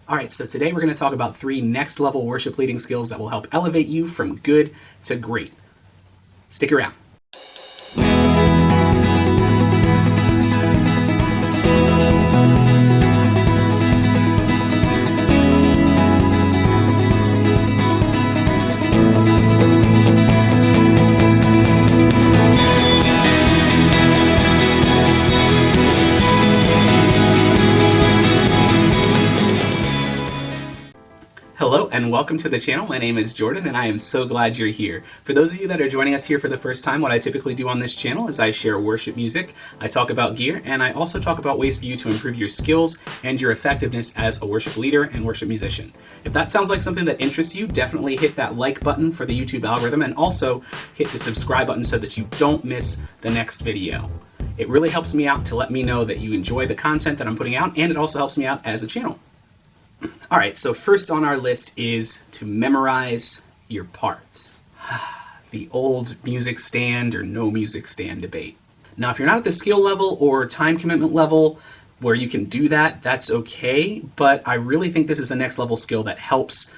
All right, so today we're going to talk about 3 next level worship leading skills that will help elevate you from good to great. Stick around. Hello and welcome to the channel. My name is Jordan and I am so glad you're here. For those of you that are joining us here for the first time, what I typically do on this channel is I share worship music, I talk about gear, and I also talk about ways for you to improve your skills and your effectiveness as a worship leader and worship musician. If that sounds like something that interests you, definitely hit that like button for the YouTube algorithm and also hit the subscribe button so that you don't miss the next video. It really helps me out to let me know that you enjoy the content that I'm putting out, and it also helps me out as a channel. All right, so first on our list is to memorize your parts. The old music stand or no music stand debate. Now, if you're not at the skill level or time commitment level where you can do that, that's okay, but I really think this is a next level skill that helps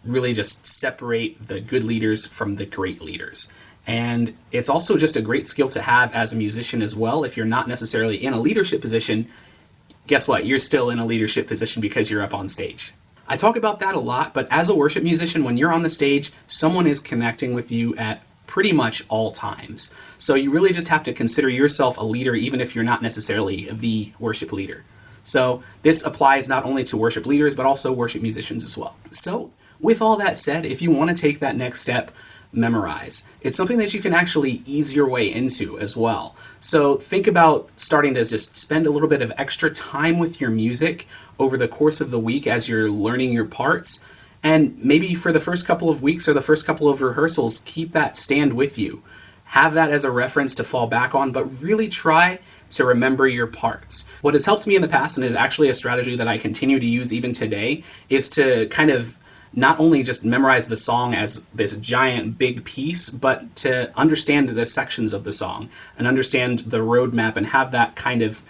really just separate the good leaders from the great leaders. And it's also just a great skill to have as a musician as well. If you're not necessarily in a leadership position, guess what? You're still in a leadership position because you're up on stage. I talk about that a lot, but as a worship musician, when you're on the stage, someone is connecting with you at pretty much all times. So you really just have to consider yourself a leader, even if you're not necessarily the worship leader. So this applies not only to worship leaders, but also worship musicians as well. So with all that said, if you want to take that next step, memorize. It's something that you can actually ease your way into as well. So think about starting to just spend a little bit of extra time with your music over the course of the week as you're learning your parts. And maybe for the first couple of weeks or the first couple of rehearsals, keep that stand with you. Have that as a reference to fall back on, but really try to remember your parts. What has helped me in the past, and is actually a strategy that I continue to use even today, is to kind of not only just memorize the song as this giant big piece, but to understand the sections of the song and understand the roadmap and have that kind of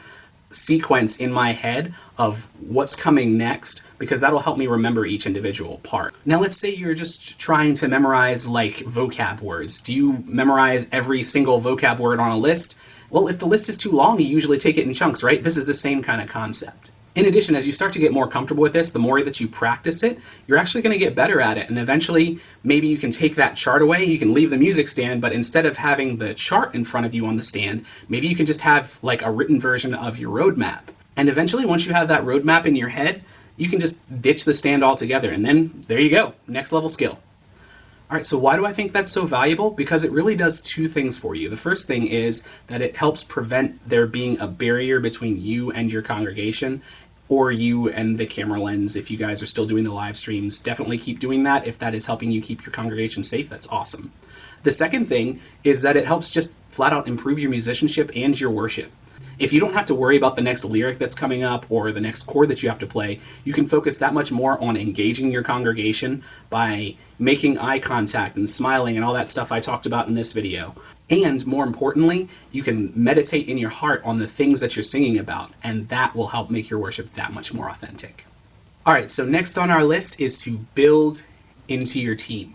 sequence in my head of what's coming next, because that'll help me remember each individual part. Now let's say you're just trying to memorize like vocab words. Do you memorize every single vocab word on a list? Well, if the list is too long, you usually take it in chunks, right? This is the same kind of concept. In addition, as you start to get more comfortable with this, the more that you practice it, you're actually going to get better at it. And eventually, maybe you can take that chart away, you can leave the music stand, but instead of having the chart in front of you on the stand, maybe you can just have like a written version of your roadmap. And eventually, once you have that roadmap in your head, you can just ditch the stand altogether. And then there you go, next level skill. All right, so why do I think that's so valuable? Because it really does 2 things for you. The first thing is that it helps prevent there being a barrier between you and your congregation, or you and the camera lens. If you guys are still doing the live streams, definitely keep doing that. If that is helping you keep your congregation safe, that's awesome. The second thing is that it helps just flat out improve your musicianship and your worship. If you don't have to worry about the next lyric that's coming up or the next chord that you have to play, you can focus that much more on engaging your congregation by making eye contact and smiling and all that stuff I talked about in this video. And more importantly, you can meditate in your heart on the things that you're singing about, and that will help make your worship that much more authentic. All right, so next on our list is to build into your team.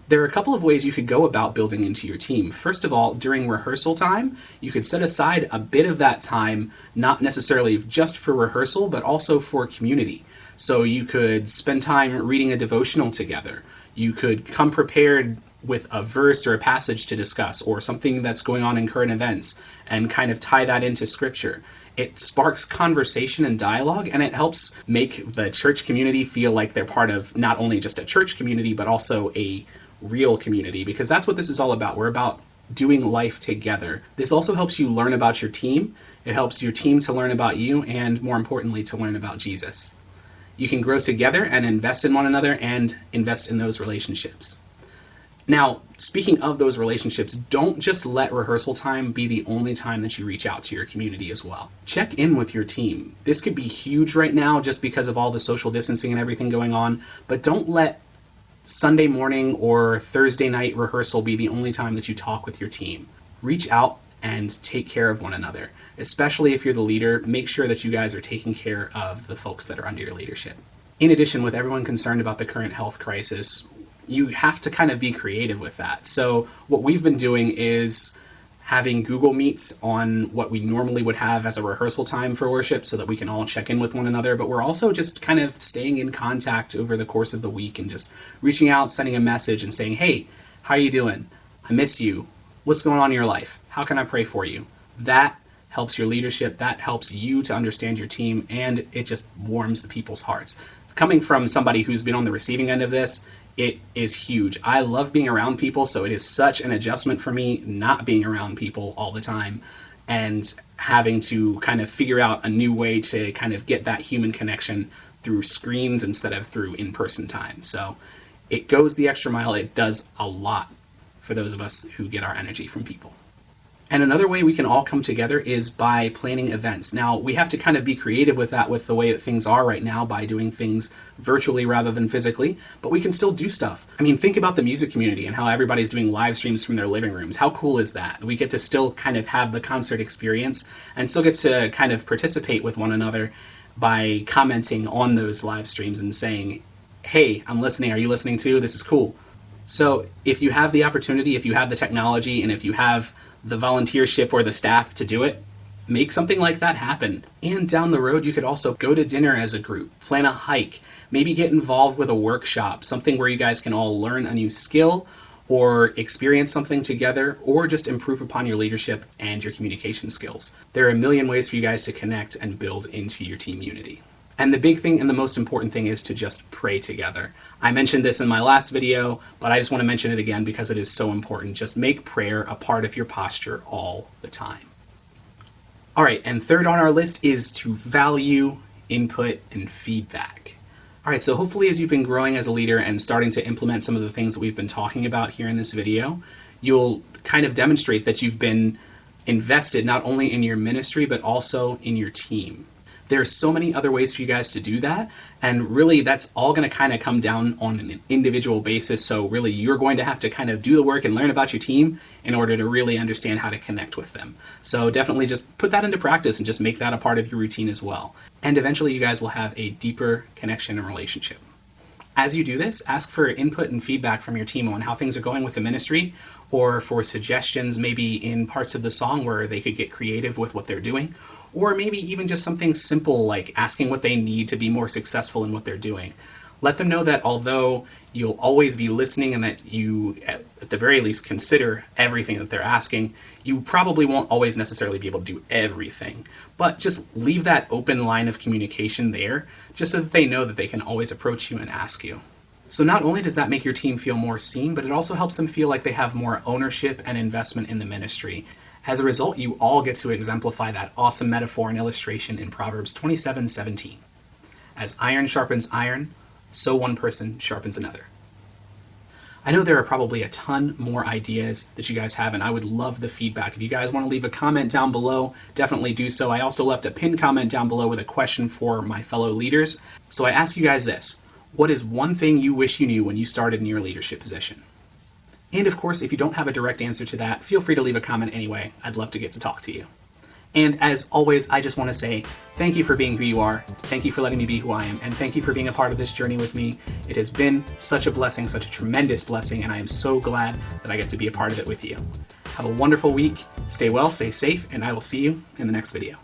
There are a couple of ways you could go about building into your team. First of all, during rehearsal time, you could set aside a bit of that time, not necessarily just for rehearsal, but also for community. So you could spend time reading a devotional together. You could come prepared with a verse or a passage to discuss, or something that's going on in current events, and kind of tie that into scripture. It sparks conversation and dialogue, and it helps make the church community feel like they're part of not only just a church community, but also a real community, because that's what this is all about. We're about doing life together. This also helps you learn about your team. It helps your team to learn about you, and more importantly, to learn about Jesus. You can grow together and invest in one another and invest in those relationships. Now, speaking of those relationships, don't just let rehearsal time be the only time that you reach out to your community as well. Check in with your team. This could be huge right now just because of all the social distancing and everything going on, but don't let Sunday morning or Thursday night rehearsal be the only time that you talk with your team. Reach out and take care of one another. Especially if you're the leader, make sure that you guys are taking care of the folks that are under your leadership. In addition, with everyone concerned about the current health crisis, you have to kind of be creative with that. So what we've been doing is having Google Meets on what we normally would have as a rehearsal time for worship so that we can all check in with one another. But we're also just kind of staying in contact over the course of the week and just reaching out, sending a message and saying, hey, how are you doing? I miss you. What's going on in your life? How can I pray for you? That helps your leadership. That helps you to understand your team, and it just warms the people's hearts. Coming from somebody who's been on the receiving end of this, it is huge. I love being around people, so it is such an adjustment for me not being around people all the time and having to kind of figure out a new way to kind of get that human connection through screens instead of through in-person time. So it goes the extra mile. It does a lot for those of us who get our energy from people. And another way we can all come together is by planning events. Now, we have to kind of be creative with that with the way that things are right now by doing things virtually rather than physically, but we can still do stuff. I mean, think about the music community and how everybody's doing live streams from their living rooms. How cool is that? We get to still kind of have the concert experience and still get to kind of participate with one another by commenting on those live streams and saying, hey, I'm listening. Are you listening too? This is cool. So if you have the opportunity, if you have the technology, and if you have the volunteership or the staff to do it, make something like that happen. And down the road, you could also go to dinner as a group, plan a hike, maybe get involved with a workshop, something where you guys can all learn a new skill or experience something together, or just improve upon your leadership and your communication skills. There are a million ways for you guys to connect and build into your team unity. And the big thing and the most important thing is to just pray together. I mentioned this in my last video, but I just want to mention it again because it is so important. Just make prayer a part of your posture all the time. All right, and third on our list is to value input and feedback. All right, so hopefully as you've been growing as a leader and starting to implement some of the things that we've been talking about here in this video, you'll kind of demonstrate that you've been invested not only in your ministry, but also in your team. There are so many other ways for you guys to do that, and really that's all going to kind of come down on an individual basis, so really you're going to have to kind of do the work and learn about your team in order to really understand how to connect with them. So definitely just put that into practice and just make that a part of your routine as well. And eventually you guys will have a deeper connection and relationship. As you do this, ask for input and feedback from your team on how things are going with the ministry, or for suggestions maybe in parts of the song where they could get creative with what they're doing, or maybe even just something simple like asking what they need to be more successful in what they're doing. Let them know that although you'll always be listening and that you, at the very least, consider everything that they're asking, you probably won't always necessarily be able to do everything. But just leave that open line of communication there, just so that they know that they can always approach you and ask you. So not only does that make your team feel more seen, but it also helps them feel like they have more ownership and investment in the ministry. As a result, you all get to exemplify that awesome metaphor and illustration in Proverbs 27:17. As iron sharpens iron, so one person sharpens another. I know there are probably a ton more ideas that you guys have, and I would love the feedback. If you guys want to leave a comment down below, definitely do so. I also left a pinned comment down below with a question for my fellow leaders. So I ask you guys this: what is one thing you wish you knew when you started in your leadership position? And of course, if you don't have a direct answer to that, feel free to leave a comment anyway. I'd love to get to talk to you. And as always, I just want to say thank you for being who you are. Thank you for letting me be who I am. And thank you for being a part of this journey with me. It has been such a blessing, such a tremendous blessing, and I am so glad that I get to be a part of it with you. Have a wonderful week. Stay well, stay safe, and I will see you in the next video.